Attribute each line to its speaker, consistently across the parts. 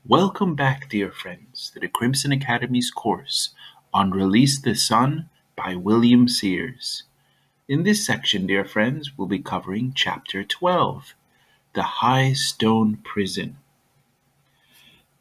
Speaker 1: Welcome back, dear friends, to the Crimson Academy's course on Release the Sun by William Sears. In this section, dear friends, we'll be covering Chapter 12, The High Stone Prison.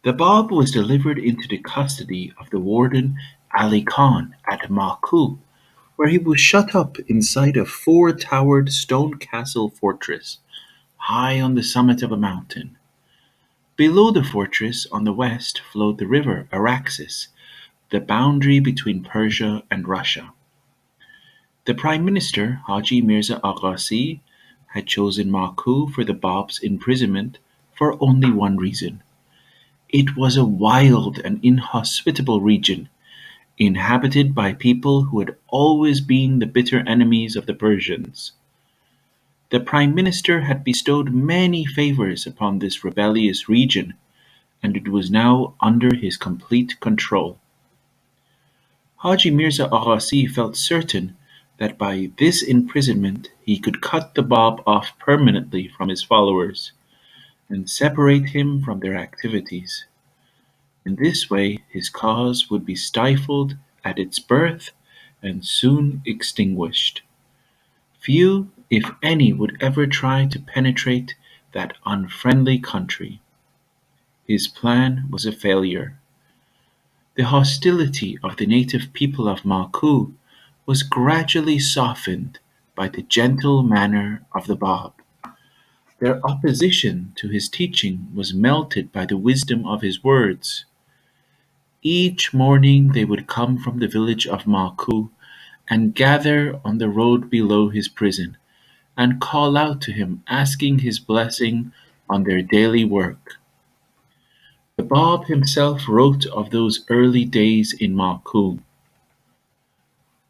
Speaker 1: The Bab was delivered into the custody of the warden Ali Khan at Maku, where he was shut up inside a four-towered stone castle fortress, high on the summit of a mountain. Below the fortress on the west flowed the river Araxes, the boundary between Persia and Russia. The Prime Minister, Haji Mirza Aghasi, had chosen Maku for the Bab's imprisonment for only one reason. It was a wild and inhospitable region, inhabited by people who had always been the bitter enemies of the Persians. The Prime Minister had bestowed many favors upon this rebellious region, and it was now under his complete control. Haji Mirza Aghasi felt certain that by this imprisonment he could cut the Bab off permanently from his followers and separate him from their activities. In this way his cause would be stifled at its birth and soon extinguished. Few, if any, would ever try to penetrate that unfriendly country. His plan was a failure. The hostility of the native people of Maku was gradually softened by the gentle manner of the Bab. Their opposition to his teaching was melted by the wisdom of his words. Each morning they would come from the village of Maku and gather on the road below his prison and call out to him, asking his blessing on their daily work. The Bab himself wrote of those early days in Maku.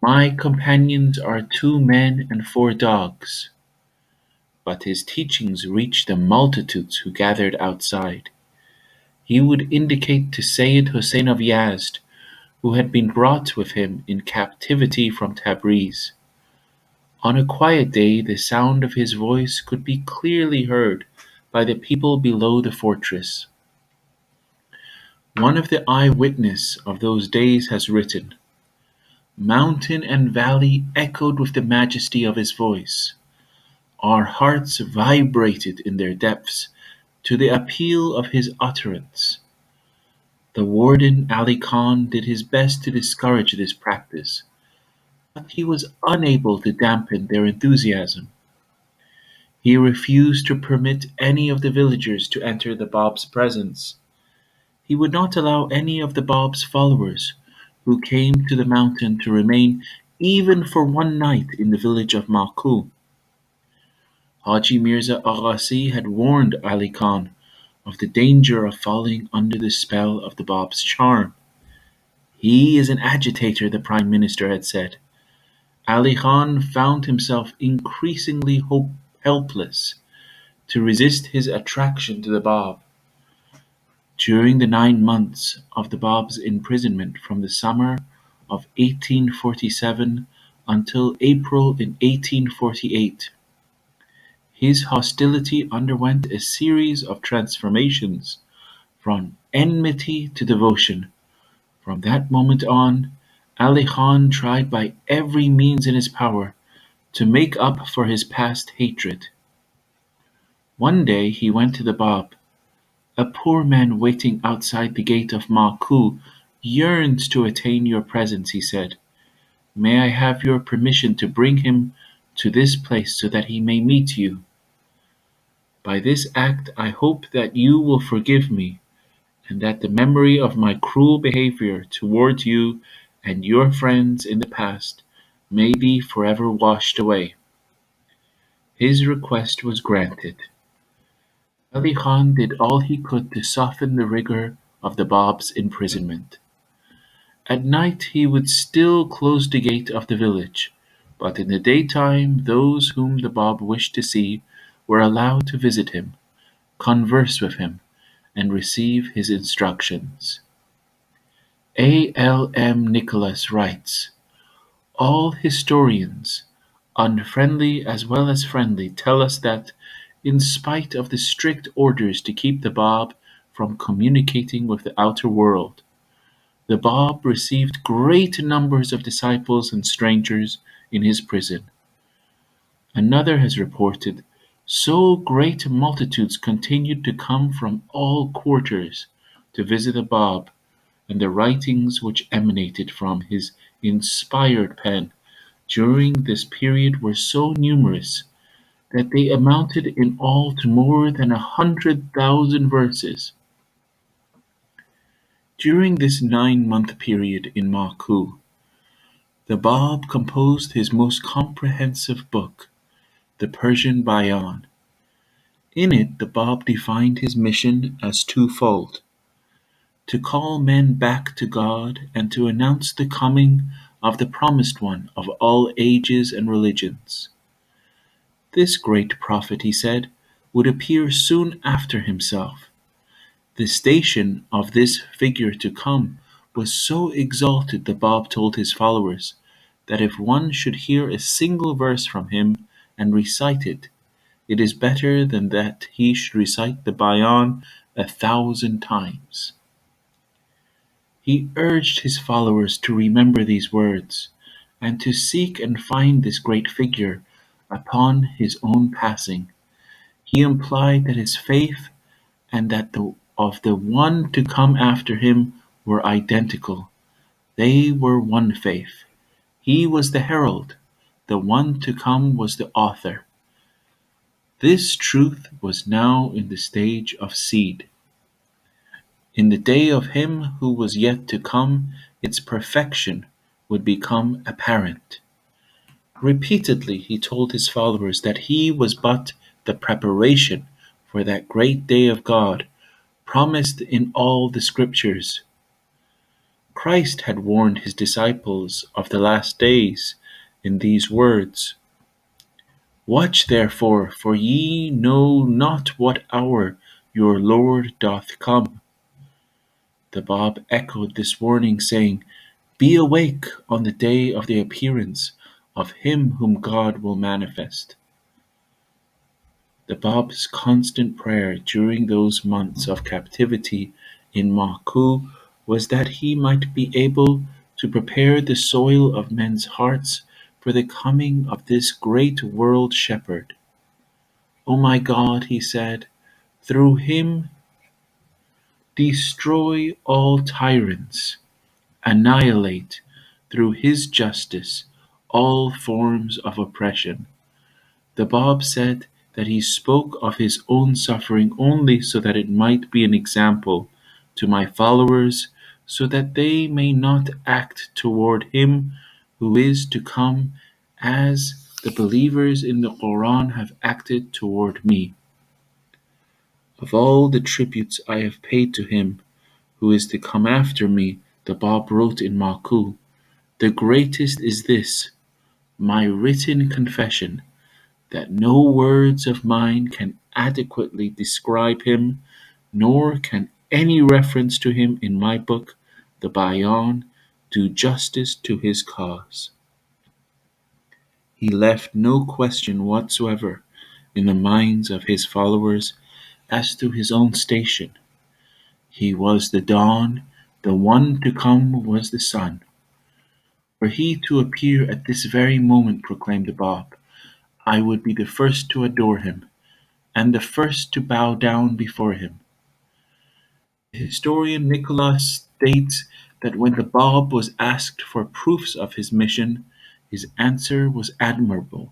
Speaker 1: My companions are 2 men and 4 dogs. But his teachings reached the multitudes who gathered outside. He would indicate to Sayyid Hussein of Yazd, who had been brought with him in captivity from Tabriz. On a quiet day the sound of his voice could be clearly heard by the people below the fortress. One of the eyewitnesses of those days has written, "Mountain and valley echoed with the majesty of his voice. Our hearts vibrated in their depths to the appeal of his utterance." The warden Ali Khan did his best to discourage this practice, but he was unable to dampen their enthusiasm. He refused to permit any of the villagers to enter the Bab's presence. He would not allow any of the Bab's followers who came to the mountain to remain even for one night in the village of Maku. Haji Mirza Aghasi had warned Ali Khan of the danger of falling under the spell of the Bab's charm. "He is an agitator," the Prime Minister had said. Ali Khan found himself increasingly helpless to resist his attraction to the Bab. During the 9 months of the Bab's imprisonment from the summer of 1847 until April in 1848, his hostility underwent a series of transformations from enmity to devotion. From that moment on, Ali Khan tried by every means in his power to make up for his past hatred. One day he went to the Bab. "A poor man waiting outside the gate of Maku yearns to attain your presence," he said. "May I have your permission to bring him to this place so that he may meet you? By this act I hope that you will forgive me, and that the memory of my cruel behavior toward you and your friends in the past may be forever washed away." His request was granted. Ali Khan did all he could to soften the rigor of the Bab's imprisonment. At night he would still close the gate of the village, but in the daytime those whom the Bab wished to see were allowed to visit him, converse with him, and receive his instructions. A. L. M. Nicholas writes, "All historians, unfriendly as well as friendly, tell us that, in spite of the strict orders to keep the Bab from communicating with the outer world. The Bab received great numbers of disciples and strangers in his prison. Another has reported, so great multitudes continued to come from all quarters to visit the Bab, and the writings which emanated from his inspired pen during this period were so numerous that they amounted in all to more than 100,000 verses. During this 9-month period in Maku, the Bab composed his most comprehensive book, the Persian Bayan. In it, the Bab defined his mission as twofold: to call men back to God and to announce the coming of the Promised One of all ages and religions. This great prophet, he said, would appear soon after himself. The station of this figure to come was so exalted, the Bab told his followers, that if one should hear a single verse from him and recite it, it is better than that he should recite the Bayan 1,000 times. He urged his followers to remember these words, and to seek and find this great figure upon his own passing. He implied that his faith and that of the one to come after him were identical. They were one faith. He was the herald, the one to come was the author. This truth was now in the stage of seed. In the day of him who was yet to come, its perfection would become apparent. Repeatedly he told his followers that he was but the preparation for that great day of God, promised in all the scriptures. Christ had warned his disciples of the last days in these words: "Watch therefore, for ye know not what hour your Lord doth come." The Bab echoed this warning, saying, "Be awake on the day of the appearance of him whom God will manifest." The Bab's constant prayer during those months of captivity in Maku was that he might be able to prepare the soil of men's hearts for the coming of this great world shepherd. "O my God," he said, "through him destroy all tyrants, annihilate, through his justice, all forms of oppression." The Bab said that he spoke of his own suffering only so that it might be an example to my followers, so that they may not act toward him who is to come as the believers in the Quran have acted toward me. Of all the tributes I have paid to him who is to come after me, the Bab wrote in Maku, the greatest is this, my written confession, that no words of mine can adequately describe him, nor can any reference to him in my book, the Bayan, do justice to his cause. He left no question whatsoever in the minds of his followers as to his own station. He was the dawn, the one to come was the sun. Were he to appear at this very moment, proclaimed the Bab, I would be the first to adore him, and the first to bow down before him. The historian Nicholas states that when the Bab was asked for proofs of his mission, his answer was admirable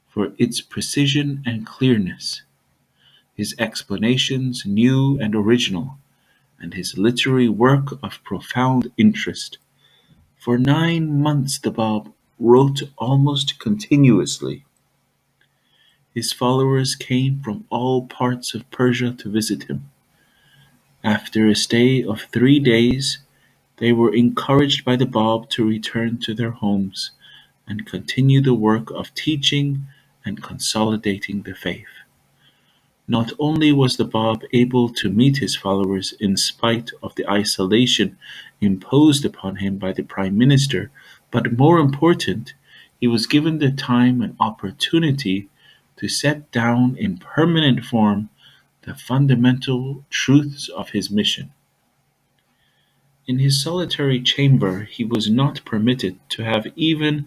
Speaker 1: for its precision and clearness, his explanations new and original, and his literary work of profound interest. For 9 months the Bab wrote almost continuously. His followers came from all parts of Persia to visit him. After a stay of 3 days, they were encouraged by the Bab to return to their homes and continue the work of teaching and consolidating the faith. Not only was the Bab able to meet his followers in spite of the isolation imposed upon him by the Prime Minister, but more important, he was given the time and opportunity to set down in permanent form the fundamental truths of his mission. In his solitary chamber he was not permitted to have even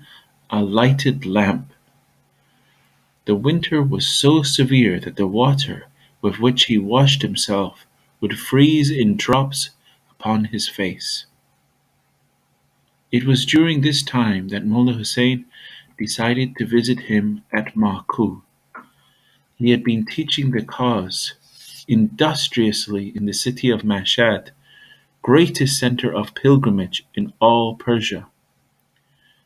Speaker 1: a lighted lamp. The winter was so severe that the water with which he washed himself would freeze in drops upon his face. It was during this time that Mullah Hussein decided to visit him at Maku. He had been teaching the cause industriously in the city of Mashhad, greatest center of pilgrimage in all Persia.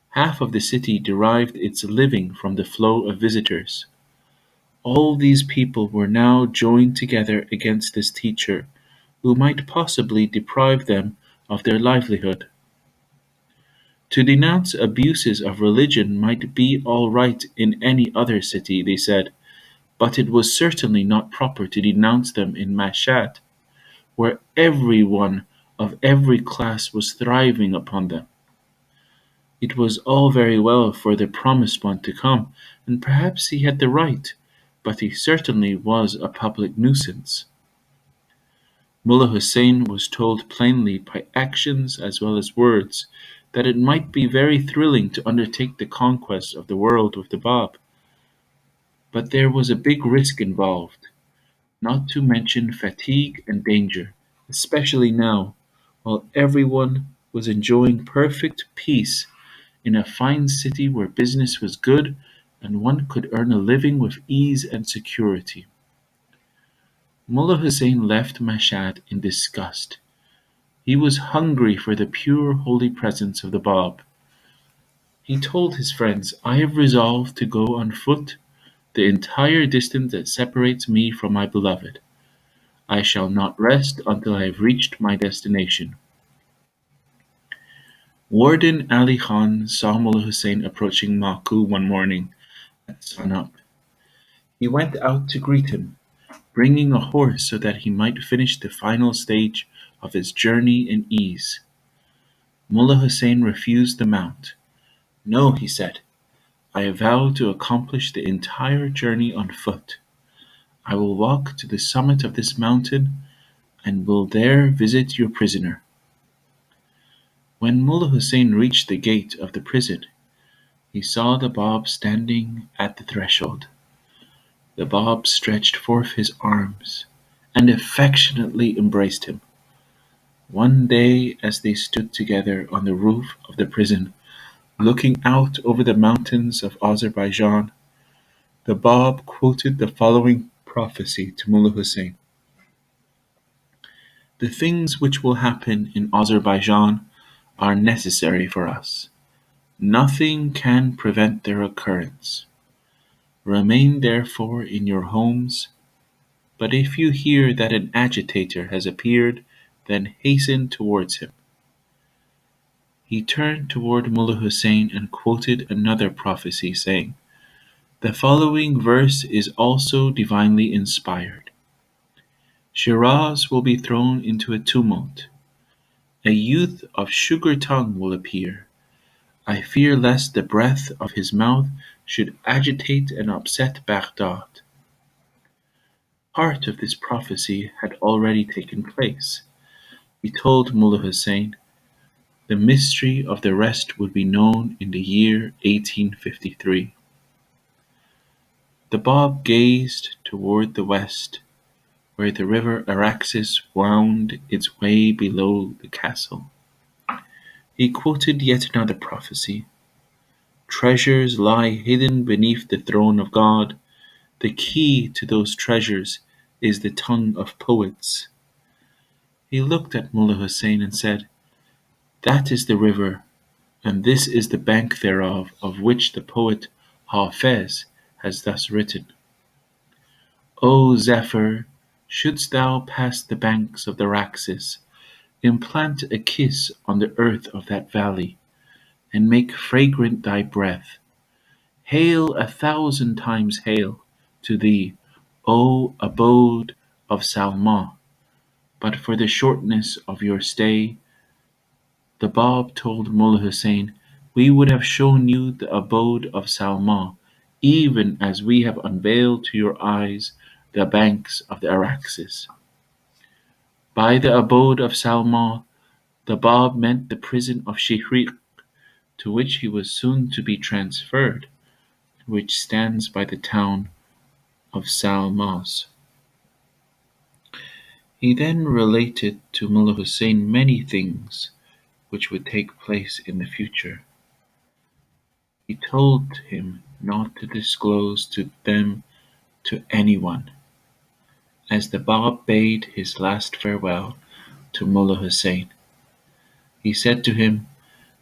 Speaker 1: Half of the city derived its living from the flow of visitors. All these people were now joined together against this teacher, who might possibly deprive them of their livelihood. To denounce abuses of religion might be all right in any other city, they said, but it was certainly not proper to denounce them in Mashhad, where everyone of every class was thriving upon them. It was all very well for the promised one to come, and perhaps he had the right, but he certainly was a public nuisance. Mullah Hussein was told plainly by actions as well as words that it might be very thrilling to undertake the conquest of the world with the Bab, but there was a big risk involved, not to mention fatigue and danger, especially now, while everyone was enjoying perfect peace in a fine city where business was good and one could earn a living with ease and security. Mullah Hussein left Mashhad in disgust. He was hungry for the pure holy presence of the Bab. He told his friends, I have resolved to go on foot the entire distance that separates me from my beloved. I shall not rest until I have reached my destination. Warden Ali Khan saw Mullah Hussein approaching Maku one morning at sun-up. He went out to greet him, bringing a horse so that he might finish the final stage of his journey in ease. Mullah Hussein refused the mount. No, he said, I vow to accomplish the entire journey on foot. I will walk to the summit of this mountain and will there visit your prisoner. When Mullah Hussein reached the gate of the prison, he saw the Bab standing at the threshold. The Bab stretched forth his arms and affectionately embraced him. One day, as they stood together on the roof of the prison, looking out over the mountains of Azerbaijan, the Bab quoted the following prophecy to Mullah Hussein. The things which will happen in Azerbaijan are necessary for us. Nothing can prevent their occurrence. Remain therefore in your homes, but if you hear that an agitator has appeared, then hasten towards him. He turned toward Mullah Hussein and quoted another prophecy, saying, the following verse is also divinely inspired. Shiraz will be thrown into a tumult. A youth of sugar tongue will appear. I fear lest the breath of his mouth should agitate and upset Baghdad. Part of this prophecy had already taken place. He told Mullah Hussein, the mystery of the rest would be known in the year 1853. The Bab gazed toward the west, where the river Araxes wound its way below the castle. He quoted yet another prophecy. Treasures lie hidden beneath the throne of God. The key to those treasures is the tongue of poets. He looked at Mullah Hussein and said, that is the river, and this is the bank thereof, of which the poet Hafez has thus written. O Zephyr, shouldst thou pass the banks of the Raxis, implant a kiss on the earth of that valley, and make fragrant thy breath. Hail 1,000 times hail to thee, O abode of Salma! But for the shortness of your stay, the Bab told Mullah Hussein, we would have shown you the abode of Salma, even as we have unveiled to your eyes the banks of the Araxes. By the abode of Salma, the Bab meant the prison of Shihriq, to which he was soon to be transferred, which stands by the town of Salmas. He then related to Mullah Hussein many things which would take place in the future. He told him not to disclose to them to anyone, as the Bab bade his last farewell to Mullah Hussein. He said to him,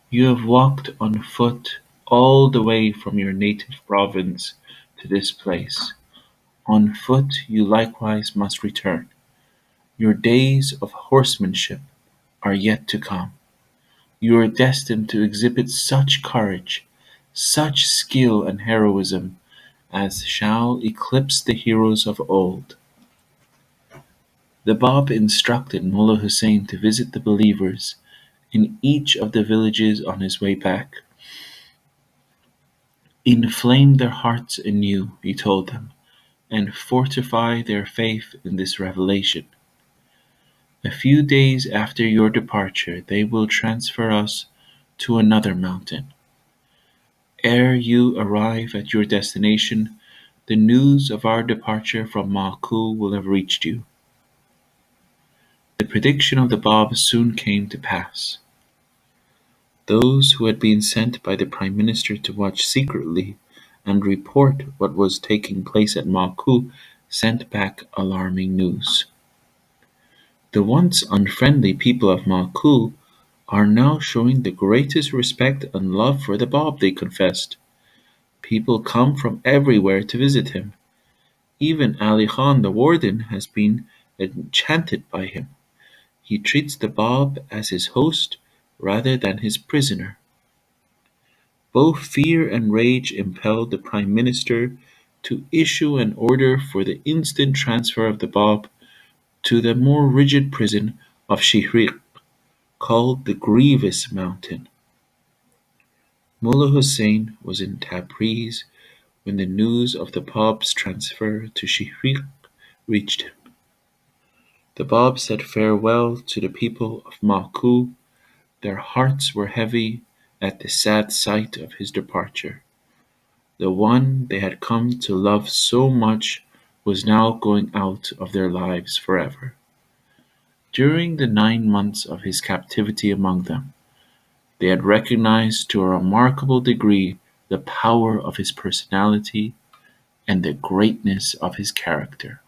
Speaker 1: "You have walked on foot all the way from your native province to this place. On foot you likewise must return. Your days of horsemanship are yet to come. You are destined to exhibit such courage, such skill and heroism as shall eclipse the heroes of old." The Bab instructed Mullah Hussein to visit the believers in each of the villages on his way back. "Inflame their hearts anew," he told them, "and fortify their faith in this revelation. A few days after your departure they will transfer us to another mountain. Ere you arrive at your destination, the news of our departure from Ma'kul will have reached you." The prediction of the Bab soon came to pass. Those who had been sent by the Prime Minister to watch secretly and report what was taking place at Ma'kul sent back alarming news. The once unfriendly people of Ma'kul are now showing the greatest respect and love for the Bab, they confessed. People come from everywhere to visit him. Even Ali Khan, the warden, has been enchanted by him. He treats the Bab as his host rather than his prisoner. Both fear and rage impelled the Prime Minister to issue an order for the instant transfer of the Bab to the more rigid prison of Shihriq, called the Grievous Mountain. Mullah Hussein was in Tabriz when the news of the Bab's transfer to Shihriq reached him. The Bab said farewell to the people of Ma'kul. Their hearts were heavy at the sad sight of his departure. The one they had come to love so much was now going out of their lives forever. During the 9 months of his captivity among them, they had recognized to a remarkable degree the power of his personality and the greatness of his character.